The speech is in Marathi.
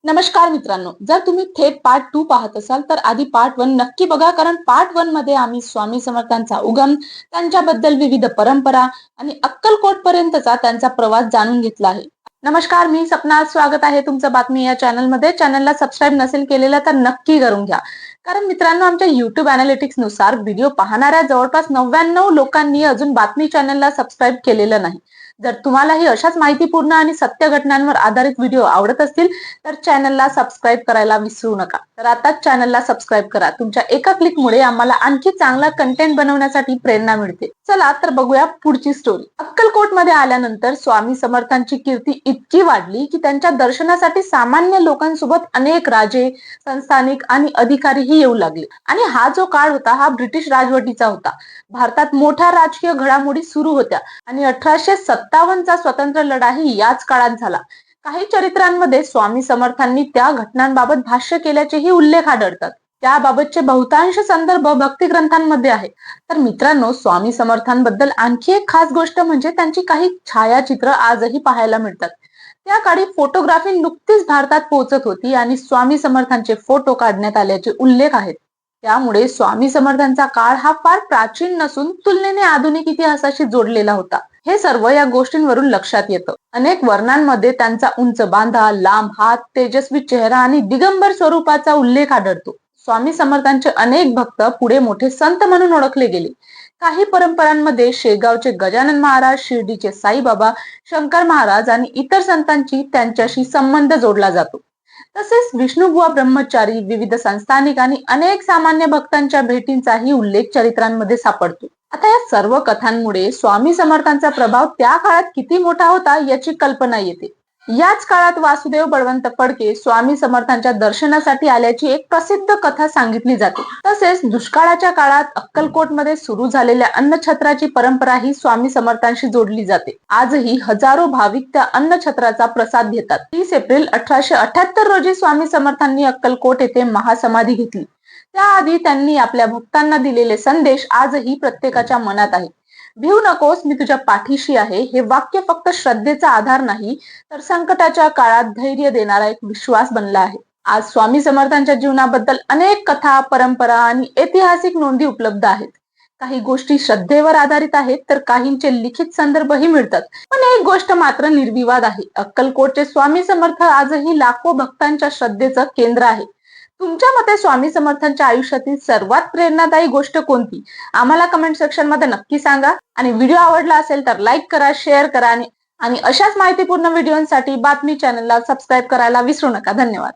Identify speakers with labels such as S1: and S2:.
S1: नमस्कार मित्रांनो, जर तुम्ही थेट पार्ट 2 पाहत असाल तर आधी पार्ट 1 नक्की बघा, कारण पार्ट 1 मध्ये आम्ही स्वामी समर्थांचा उगम, त्यांच्याबद्दल विविध परंपरा आणि अक्कलकोट पर्यंतचा त्यांचा प्रवास जाणून घेतला आहे. नमस्कार, मी सपना. स्वागत आहे तुमचं बातमी या चॅनलमध्ये. चॅनलला सबस्क्राईब नसेल केलेलं तर नक्की करून घ्या. कारण मित्रांनो, आमच्या युट्यूब अॅनालिटिक्स नुसार व्हिडिओ पाहणाऱ्या जवळपास 99 लोकांनी अजून बातमी चॅनलला सबस्क्राईब केलेलं नाही. जर तुम्हालाही अशाच माहितीपूर्ण आणि सत्य घटनांवर आधारित व्हिडिओ आवडत असतील तर चॅनलला सबस्क्राईब करायला विसरू नका. तर आताच चॅनलला सबस्क्राईब करा. तुमच्या एका क्लिकमुळे आम्हाला आणखी चांगला कंटेंट बनवण्यासाठी प्रेरणा मिळते. चला तर बघूया पुढची स्टोरी. अक्कलकोट मध्ये आल्यानंतर स्वामी समर्थांची कीर्ती इतकी वाढली की त्यांच्या दर्शनासाठी सामान्य लोकांसोबत अनेक राजे, संस्थानिक आणि अधिकारीही येऊ लागले. आणि हा जो काळ होता हा ब्रिटिश राजवटीचा होता. भारतात मोठ्या राजकीय घडामोडी सुरू होत्या आणि 1857चा स्वतंत्र लढाही याच काळात झाला. काही चरित्रांमध्ये स्वामी समर्थांनी त्या घटनांबाबत भाष्य केल्याचेही उल्लेख आढळतात. त्याबाबतचे बहुतांश संदर्भ भक्ती ग्रंथांमध्ये आहे. तर मित्रांनो, स्वामी समर्थांबद्दल आणखी एक खास गोष्ट म्हणजे त्यांची काही छायाचित्र आजही पाहायला मिळतात. त्या काळी फोटोग्राफी नुकतीच भारतात पोहोचत होती आणि स्वामी समर्थांचे फोटो काढण्यात आल्याचे उल्लेख आहेत. त्यामुळे स्वामी समर्थांचा काळ हा फार प्राचीन नसून तुलनेने आधुनिक इतिहासाशी जोडलेला होता. हे सर्व या गोष्टींवरून लक्षात येतं. अनेक वर्णांमध्ये त्यांचा उंच बांधा, लांब हात, तेजस्वी चेहरा आणि दिगंबर स्वरूपाचा उल्लेख आढळतो. स्वामी समर्थांचे अनेक भक्त पुढे मोठे संत म्हणून ओळखले गेले. काही परंपरांमध्ये शेगावचे गजानन महाराज, शिर्डीचे साईबाबा, शंकर महाराज आणि इतर संतांची त्यांच्याशी संबंध जोडला जातो. तसेच विष्णुबुवा ब्रह्मचारी, विविध संस्थानिक आणि अनेक सामान्य भक्तांच्या भेटींचाही उल्लेख चरित्रांमध्ये सापडतो. आता या सर्व कथांमुळे स्वामी समर्थांचा प्रभाव त्या काळात किती मोठा होता याची कल्पना येते. याच काळात वासुदेव बळवंत फडके स्वामी समर्थांच्या दर्शनासाठी आल्याची एक प्रसिद्ध कथा सांगितली जाते. तसेच दुष्काळाच्या काळात अक्कलकोटमध्ये सुरू झालेल्या अन्नछत्राची परंपरा ही स्वामी समर्थांशी जोडली जाते. आजही हजारो भाविक त्या अन्नछत्राचा प्रसाद घेतात. 30 एप्रिल 1878 रोजी स्वामी समर्थांनी अक्कलकोट येथे महासमाधी घेतली. त्याआधी त्यांनी आपल्या भक्तांना दिलेले संदेश आजही प्रत्येकाच्या मनात आहे. भिऊ नकोस, मी तुझ्या पाठीशी आहे. हे वाक्य फक्त श्रद्धेचा आधार नाही, तर संकटाच्या काळात धैर्य देणारा एक विश्वास बनला आहे. आज स्वामी समर्थांच्या जीवनाबद्दल अनेक कथा, परंपरा आणि ऐतिहासिक नोंदी उपलब्ध आहेत. काही गोष्टी श्रद्धेवर आधारित आहेत तर काहींचे लिखित संदर्भही मिळतात. पण एक गोष्ट मात्र निर्विवाद आहे, अक्कलकोटचे स्वामी समर्थ आजही लाखो भक्तांच्या श्रद्धेचं केंद्र आहे. तुमच्या मते स्वामी समर्थांच्या आयुष्यातील सर्वात प्रेरणादायी गोष्ट कोणती? आम्हाला कमेंट सेक्शन मध्ये नक्की सांगा. आणि व्हिडिओ आवडला असेल तर लाईक करा, शेअर करा आणि अशाच माहितीपूर्ण व्हिडिओसाठी बातमी चॅनलला सबस्क्राईब करायला विसरू नका. धन्यवाद.